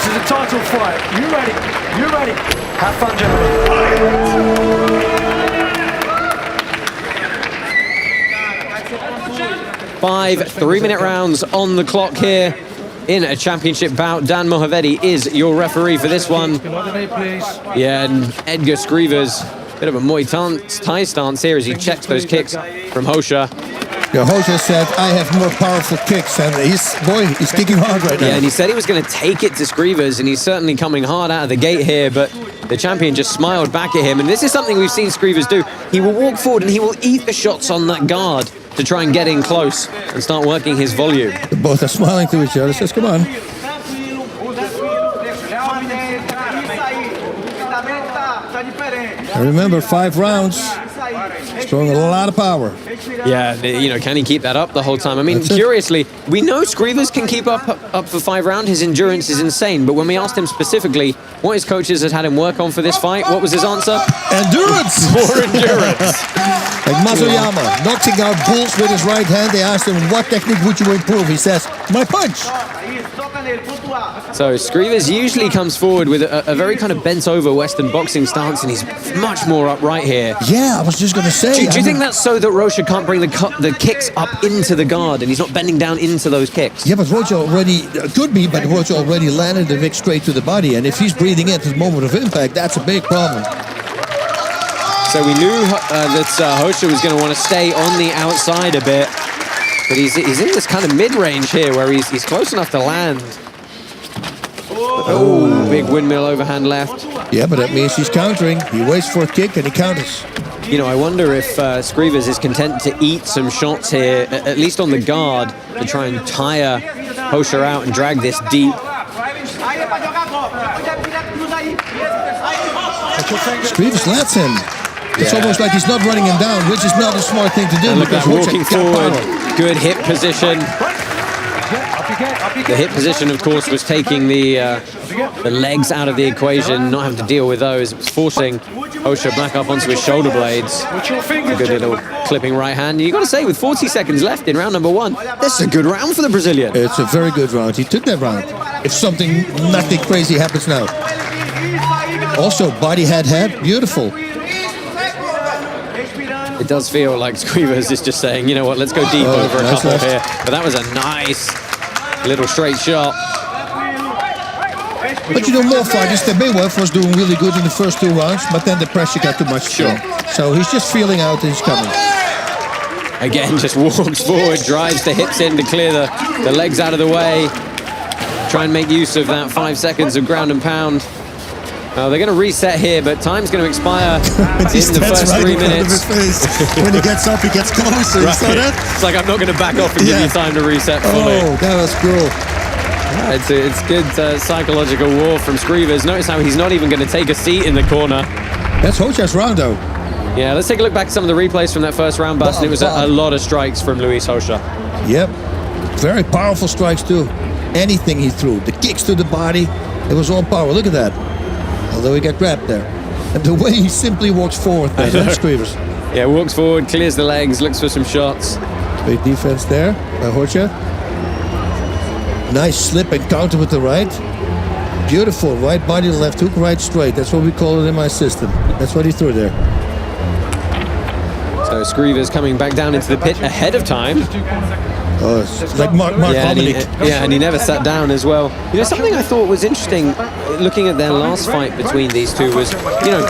This is a title fight. You ready? You ready? Have fun, gentlemen. 5 3-minute rounds on the clock here in a championship bout. Dan Mohavedi is your referee for this one. Yeah, and Edgar Scrivers, bit of a Muay Thai stance here as he checks those kicks from Hosha. Yeah, Hosha said, I have more powerful kicks, and he's kicking hard right now. Yeah, and he said he was going to take it to Scrivers, and he's certainly coming hard out of the gate here, but the champion just smiled back at him, and this is something we've seen Scrivers do. He will walk forward and he will eat the shots on that guard to try and get in close and start working his volume. They both are smiling to each other, says, come on. And remember, 5 rounds, showing a lot of power. Yeah, you know, can he keep that up the whole time? I mean, curiously, we know Scrivers can keep up for 5 rounds. His endurance is insane. But when we asked him specifically what his coaches had had him work on for this fight, what was his answer? Endurance! More endurance. Like Mazoyama, knocking out bulls with his right hand. They asked him, what technique would you improve? He says, my punch. So Scrivers usually comes forward with a very kind of bent-over Western boxing stance, and he's much more upright here. Yeah, I was just going to say. Do you think that's so that Rocha can't bring the kicks up into the guard, and he's not bending down into those kicks? Yeah, but Rocha already, could be, but Rocha already landed the kick straight to the body, and if he's breathing in at the moment of impact, that's a big problem. So we knew that Hosha was going to want to stay on the outside a bit, but he's in this kind of mid-range here where he's close enough to land. Oh, big windmill overhand left. Yeah, but that means he's countering. He waits for a kick and he counters. You know, I wonder if Scrivers is content to eat some shots here, at least on the guard, to try and tire Hosha out and drag this deep. Scrivers lets him. It's almost like he's not running him down, which is not a smart thing to do. And look at that, walking forward, good hip position. The hip position, of course, was taking the legs out of the equation, not having to deal with those. It was forcing Hosha back up onto his shoulder blades. A good little clipping right hand. You got to say, with 40 seconds left in round number 1, this is a good round for the Brazilian. It's a very good round. He took that round. If nothing crazy happens now. Also, body head, beautiful. It does feel like Scrivers is just saying, you know what, let's go deep over a couple here. But that was a nice little straight shot. But you know, more fighters, Tebewev was doing really good in the first 2 rounds, but then the pressure got too much. Sure. So he's just feeling out and he's coming. Again, just walks forward, drives the hips in to clear the legs out of the way. Try and make use of that 5 seconds of ground and pound. They're going to reset here, but time's going to expire in the first 3 minutes. When he gets up, he gets closer. Right. You saw that? It's like, I'm not going to back off and give you time to reset fully. Oh, that was cool. Yeah, it's good psychological war from Scrivers. Notice how he's not even going to take a seat in the corner. That's Hosha's round, though. Yeah, let's take a look back at some of the replays from that first round, Bas, and it was a lot of strikes from Luis Hosha. Yep. Very powerful strikes, too. Anything he threw. The kicks to the body, it was all power. Look at that. Although he got grabbed there. And the way he simply walks forward there, that's Scrivers. Yeah, walks forward, clears the legs, looks for some shots. Great defense there by Hosha. Nice slip and counter with the right. Beautiful. Right body, left hook, right straight. That's what we call it in my system. That's what he threw there. So Scrivers coming back down into the pit ahead of time. Oh, it's like Mark and he never sat down as well. You know, something I thought was interesting looking at their last fight between these two was, you know,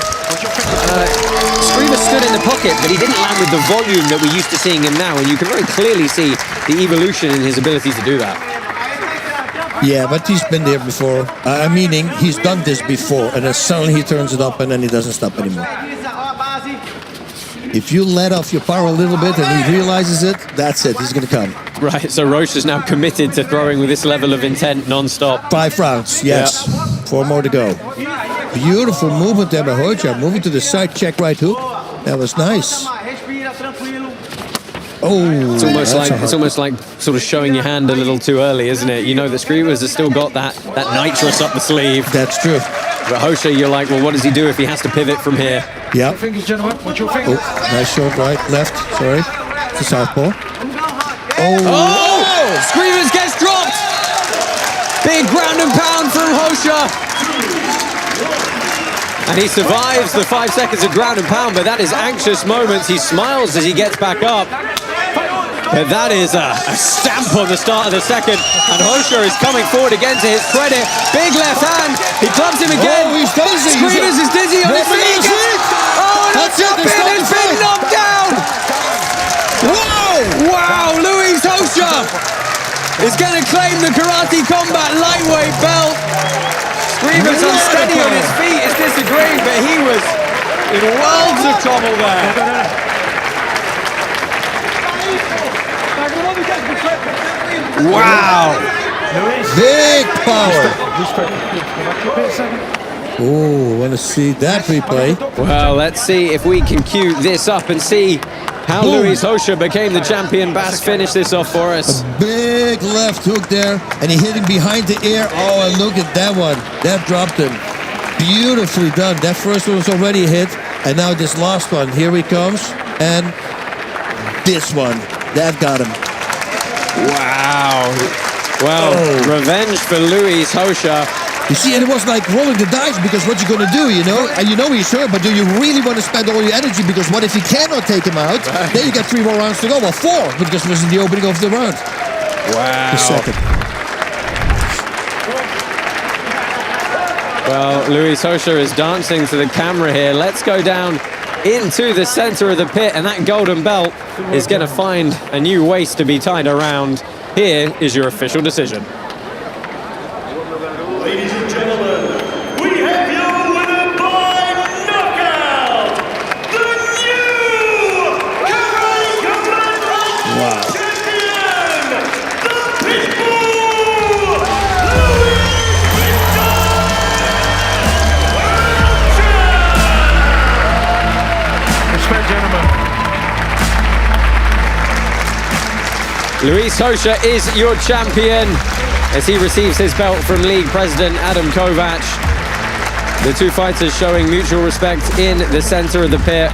Scrivers stood in the pocket, but he didn't land with the volume that we're used to seeing him now, and you can very clearly see the evolution in his ability to do that. Yeah, but he's been there before. Meaning, he's done this before, and then suddenly he turns it up, and then he doesn't stop anymore. If you let off your power a little bit and he realizes it, that's it. He's going to come. Right, so Roche is now committed to throwing with this level of intent non-stop. 5 rounds, yes. Yeah. 4 more to go. Beautiful movement there by Hosha. Moving to the side, check right hook. That was nice. Oh, it's almost like sort of showing your hand a little too early, isn't it? You know that Scrivers has still got that nitrous up the sleeve. That's true. But Hosha, you're like, well, what does he do if he has to pivot from here? Yeah. Fingers, gentlemen. Watch your fingers. Oh, nice short right, left. Sorry. To southpaw. Oh! Scrivers gets dropped! Big ground and pound from Hosha. And he survives the 5 seconds of ground and pound, but that is anxious moments. He smiles as he gets back up. But that is a stamp on the start of the second. And Hosha is coming forward again to his credit. Big left hand. He clubs him again. Oh, he's dizzy. Screamers is dizzy on his feet. Oh, and it's been knocked down. Whoa! Wow, Luis Hosha is going to claim the Karate Combat lightweight belt. Screamers unsteady on his feet is disagreeing, but he was in worlds of trouble there. Wow! Big power. Oh, want to see that replay? Well, let's see if we can cue this up and see how Luis Hosha became the champion. Bass, finish this off for us. A big left hook there, and he hit him behind the ear. Oh, and look at that one. That dropped him. Beautifully done. That first one was already hit, and now this last one. Here he comes, and this one. That got him. Wow. Well, revenge for Luis Hosha. You see, and it was like rolling the dice, because what you're going to do, you know? And you know he's hurt, but do you really want to spend all your energy? Because what if you cannot take him out? Then you got 3 more rounds to go. Well, 4, because it was in the opening of the round. Wow. The second. Well, Luis Hosha is dancing to the camera here. Let's go down into the center of the pit, and that golden belt is going to find a new waist to be tied around. Here is your official decision. Ladies and gentlemen, we have your winner by knockout, the new Karate Combat champion, the Pitbull, Respect, gentlemen. Luis Hosha is your champion as he receives his belt from League President Adam Kovac. The two fighters showing mutual respect in the center of the pit.